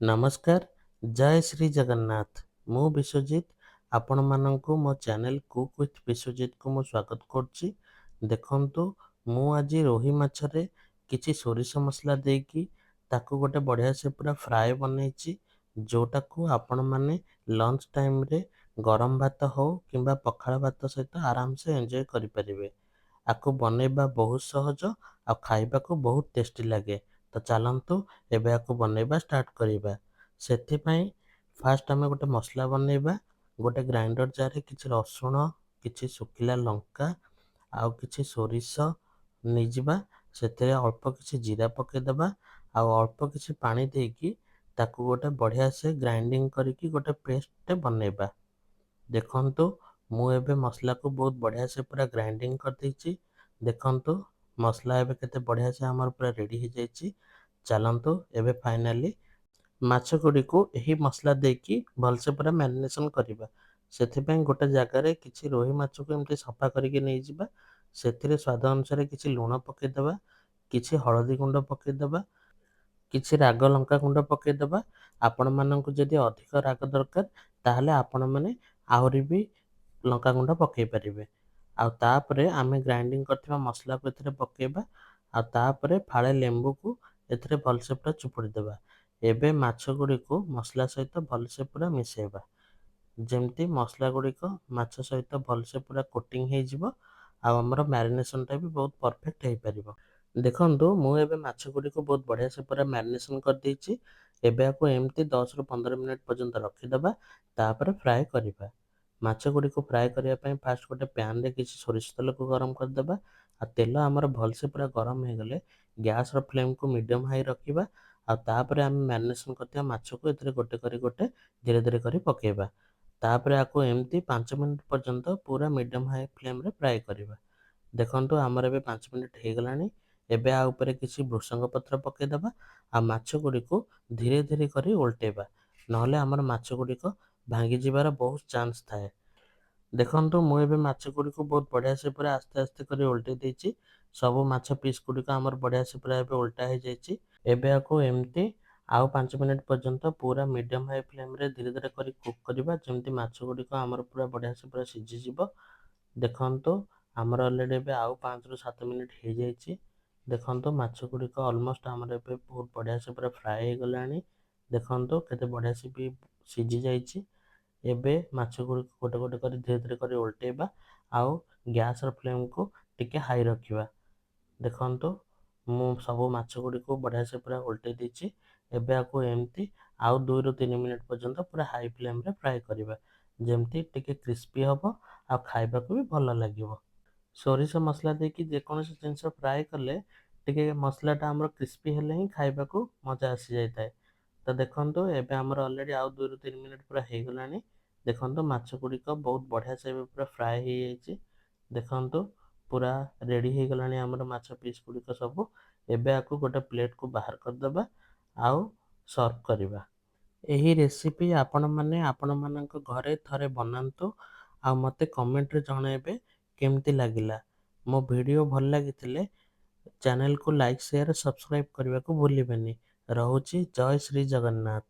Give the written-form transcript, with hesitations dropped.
ନମସ୍କାର, ଜୟ ଶ୍ରୀ ଜଗନ୍ନାଥ। ମୁଁ ବିଶ୍ୱଜିତ, ଆପଣମାନଙ୍କୁ ମୋ ଚ୍ୟାନେଲ କୁକ୍ ୱିଥ୍ ବିଶ୍ୱଜିତକୁ ମୁଁ ସ୍ୱାଗତ କରୁଛି। ଦେଖନ୍ତୁ, ମୁଁ ଆଜି ରୋହି ମାଛରେ କିଛି ସୋରିଷ ମସଲା ଦେଇକି ତାକୁ ଗୋଟେ ବଢ଼ିଆ ସେ ପୁରା ଫ୍ରାଏ ବନେଇଛି, ଯେଉଁଟାକୁ ଆପଣମାନେ ଲଞ୍ଚ ଟାଇମରେ ଗରମ ଭାତ ହଉ କିମ୍ବା ପଖାଳ ଭାତ ସହିତ ଆରାମସେ ଏନ୍ଜୟ କରିପାରିବେ। ଆକୁ ବନେଇବା ବହୁତ ସହଜ ଆଉ ଖାଇବାକୁ ବହୁତ ଟେଷ୍ଟି ଲାଗେ। ତ ଚାଲନ୍ତୁ ଏବେ ଆକୁ ବନେଇବା ଷ୍ଟାର୍ଟ କରିବା। ସେଥିପାଇଁ ଫାଷ୍ଟ ଆମେ ଗୋଟେ ମସଲା ବନେଇବା। ଗୋଟେ ଗ୍ରାଇଣ୍ଡର ଜାରରେ କିଛି ରସୁଣ, କିଛି ଶୁଖିଲା ଲଙ୍କା ଆଉ କିଛି ସୋରିଷ ନେଇଯିବା। ସେଥିରେ ଅଳ୍ପ କିଛି ଜିରା ପକେଇଦେବା ଆଉ ଅଳ୍ପ କିଛି ପାଣି ଦେଇକି ତାକୁ ଗୋଟେ ବଢ଼ିଆ ସେ ଗ୍ରାଇଣ୍ଡିଙ୍ଗ କରିକି ଗୋଟେ ପେଷ୍ଟଟେ ବନେଇବା। ଦେଖନ୍ତୁ, ମୁଁ ଏବେ ମସଲାକୁ ବହୁତ ବଢ଼ିଆ ସେ ପୁରା ଗ୍ରାଇଣ୍ଡିଙ୍ଗ କରିଦେଇଛି। ଦେଖନ୍ତୁ, ମସଲା ଏବେ କେତେ ବଢ଼ିଆ ସେ ଆମର ପୁରା ରେଡ଼ି ହେଇଯାଇଛି। ଚାଲନ୍ତୁ ଏବେ ଫାଇନାଲି ମାଛ ଗୁଡ଼ିକୁ ଏହି ମସଲା ଦେଇକି ଭଲସେ ପୁରା ମ୍ୟାରିନେସନ୍ କରିବା। ସେଥିପାଇଁ ଗୋଟେ ଜାଗାରେ କିଛି ରୋହି ମାଛକୁ ଏମିତି ସଫା କରିକି ନେଇଯିବା। ସେଥିରେ ସ୍ୱାଦ ଅନୁସାରେ କିଛି ଲୁଣ ପକେଇଦେବା, କିଛି ହଳଦୀ ଗୁଣ୍ଡ ପକେଇଦେବା, କିଛି ରାଗ ଲଙ୍କା ଗୁଣ୍ଡ ପକେଇଦେବା। ଆପଣମାନଙ୍କୁ ଯଦି ଅଧିକ ରାଗ ଦରକାର ତାହେଲେ ଆପଣମାନେ ଆହୁରି ବି ଲଙ୍କାଗୁଣ୍ଡ ପକେଇ ପାରିବେ। ଆଉ ତାପରେ ଆମେ ଗ୍ରାଇଣ୍ଡିଙ୍ଗ କରିଥିବା ମସଲାକୁ ଏଥିରେ ପକେଇବା ଆଉ ତାପରେ ଫାଳେ ଲେମ୍ବୁକୁ ଏଥିରେ ଭଲସେ ପୁରା ଚିପୁଡ଼ି ଦେବା। ଏବେ ମାଛ ଗୁଡ଼ିକୁ ମସଲା ସହିତ ଭଲସେ ପୁରା ମିଶାଇବା, ଯେମିତି ମସଲା ଗୁଡ଼ିକ ମାଛ ସହିତ ଭଲସେ ପୁରା କୋଟିଂ ହେଇଯିବ ଆଉ ଆମର ମ୍ୟାରିନେସନ୍ଟା ବି ବହୁତ ପରଫେକ୍ଟ ହେଇପାରିବ। ଦେଖନ୍ତୁ, ମୁଁ ଏବେ ମାଛ ଗୁଡ଼ିକୁ ବହୁତ ବଢ଼ିଆ ସେ ପୁରା ମ୍ୟାରିନେସନ୍ କରିଦେଇଛି। ଏବେ ଆକୁ ଏମିତି 10ରୁ 15 ମିନିଟ୍ ପର୍ଯ୍ୟନ୍ତ ରଖିଦେବା, ତାପରେ ଫ୍ରାଏ କରିବା। ମାଛ ଗୁଡ଼ିକୁ ଫ୍ରାଏ କରିବା ପାଇଁ ଫାଷ୍ଟ ଗୋଟେ ପ୍ୟାନରେ କିଛି ସୋରିଷ ତେଲକୁ ଗରମ କରିଦେବା ଆଉ ତେଲ ଆମର ଭଲସେ ପୁରା ଗରମ ହେଇଗଲେ ଗ୍ୟାସର ଫ୍ଲେମ୍କୁ ମିଡ଼ିୟମ୍ ହାଇ ରଖିବା ଆଉ ତାପରେ ଆମେ ମ୍ୟାରିନେସନ୍ କରିଥିବା ମାଛକୁ ଏଥିରେ ଗୋଟେ ଧୀରେ ଧୀରେ କରି ପକେଇବା। ତାପରେ ଆକୁ ଏମିତି 5 ମିନିଟ୍ ପର୍ଯ୍ୟନ୍ତ ପୁରା ମିଡ଼ିୟମ୍ ହାଇ ଫ୍ଲେମ୍ରେ ଫ୍ରାଏ କରିବା। ଦେଖନ୍ତୁ, ଆମର ଏବେ 5 ମିନିଟ୍ ହେଇଗଲାଣି। ଏବେ ଆ ଉପରେ କିଛି ଭୃଷଙ୍ଗ ପତ୍ର ପକେଇଦେବା ଆଉ ମାଛ ଗୁଡ଼ିକୁ ଧୀରେ ଧୀରେ କରି ଓଲଟେଇବା, ନହେଲେ ଆମର ମାଛ ଗୁଡ଼ିକ ଭାଙ୍ଗିଯିବାର ବହୁତ ଚାନ୍ସ ଥାଏ। ଦେଖନ୍ତୁ, ମୁଁ ଏବେ ମାଛ ଗୁଡ଼ିକୁ ବହୁତ ବଢ଼ିଆ ସେ ପୁରା ଆସ୍ତେ ଆସ୍ତେ କରି ଓଲଟେଇ ଦେଇଛି। ସବୁ ମାଛ ପିସ୍ ଗୁଡ଼ିକ ଆମର ବଢ଼ିଆ ସେ ପୁରା ଏବେ ଓଲଟା ହେଇଯାଇଛି। ଏବେ ଆକୁ ଏମିତି ଆଉ 5 ମିନିଟ୍ ପର୍ଯ୍ୟନ୍ତ ପୁରା ମିଡ଼ିୟମ୍ ହାଇ ଫ୍ଲେମ୍ରେ ଧୀରେ ଧୀରେ କରି କୁକ୍ କରିବା, ଯେମିତି ମାଛ ଗୁଡ଼ିକ ଆମର ପୁରା ବଢ଼ିଆ ସେ ପୁରା ସିଝିଯିବ। ଦେଖନ୍ତୁ, ଆମର ଅଲରେଡ଼ି ଏବେ ଆଉ 5ରୁ 7 ମିନିଟ୍ ହେଇଯାଇଛି। ଦେଖନ୍ତୁ, ମାଛ ଗୁଡ଼ିକ ଅଲମୋଷ୍ଟ ଆମର ଏବେ ବହୁତ ବଢ଼ିଆ ସେ ପୁରା ଫ୍ରାଏ ହେଇଗଲାଣି। ଦେଖନ୍ତୁ, କେତେ ବଢ଼ିଆ ସେ ବି ସିଝି ଯାଇଛି। ଏବେ ମାଛ ଗୁଡ଼ିକୁ ଗୋଟେ କରି ଧୀରେ ଧୀରେ କରି ଓଲଟେଇବା ଆଉ ଗ୍ୟାସର ଫ୍ଲେମ୍କୁ ଟିକେ ହାଇ ରଖିବା। ଦେଖନ୍ତୁ, ମୁଁ ସବୁ ମାଛ ଗୁଡ଼ିକୁ ବଢ଼ିଆ ସେ ପୁରା ଓଲଟେଇ ଦେଇଛି। ଏବେ ଆକୁ ଏମିତି ଆଉ 2ରୁ 3 ମିନିଟ୍ ପର୍ଯ୍ୟନ୍ତ ପୁରା ହାଇ ଫ୍ଲେମ୍ରେ ଫ୍ରାଏ କରିବା, ଯେମିତି ଟିକେ କ୍ରିସ୍ପି ହେବ ଆଉ ଖାଇବାକୁ ବି ଭଲ ଲାଗିବ। ସୋରିଷ ମସଲା ଦେଇକି ଯେକୌଣସି ଜିନିଷ ଫ୍ରାଏ କଲେ ଟିକେ ମସଲାଟା ଆମର କ୍ରିସ୍ପି ହେଲେ ହିଁ ଖାଇବାକୁ ମଜା ଆସିଯାଇଥାଏ। ତ ଦେଖନ୍ତୁ, ଏବେ ଆମର ଅଲରେଡ଼ି ଆଉ 2ରୁ 3 ମିନିଟ୍ ପୁରା ହେଇଗଲାଣି। ଦେଖନ୍ତୁ, ମାଛ ଗୁଡ଼ିକ ବହୁତ ବଢ଼ିଆ ସେ ଏବେ ପୁରା ଫ୍ରାଏ ହେଇଯାଇଛି। ଦେଖନ୍ତୁ, ପୁରା ରେଡ଼ି ହେଇଗଲାଣି ଆମର ମାଛ ପିସ୍ ଗୁଡ଼ିକ ସବୁ। ଏବେ ଆକୁ ଗୋଟେ ପ୍ଲେଟ୍କୁ ବାହାର କରିଦେବା ଆଉ ସର୍ଭ କରିବା। ଏହି ରେସିପି ଆପଣମାନେ ଆପଣମାନଙ୍କ ଘରେ ଥରେ ବନାନ୍ତୁ ଆଉ ମୋତେ କମେଣ୍ଟରେ ଜଣାଇବେ କେମିତି ଲାଗିଲା। ମୋ ଭିଡ଼ିଓ ଭଲ ଲାଗିଥିଲେ ଚ୍ୟାନେଲକୁ ଲାଇକ୍, ସେୟାର, ସବସ୍କ୍ରାଇବ୍ କରିବାକୁ ଭୁଲିବେନି। ରହୁଛି, ଜୟ ଶ୍ରୀ ଜଗନ୍ନାଥ।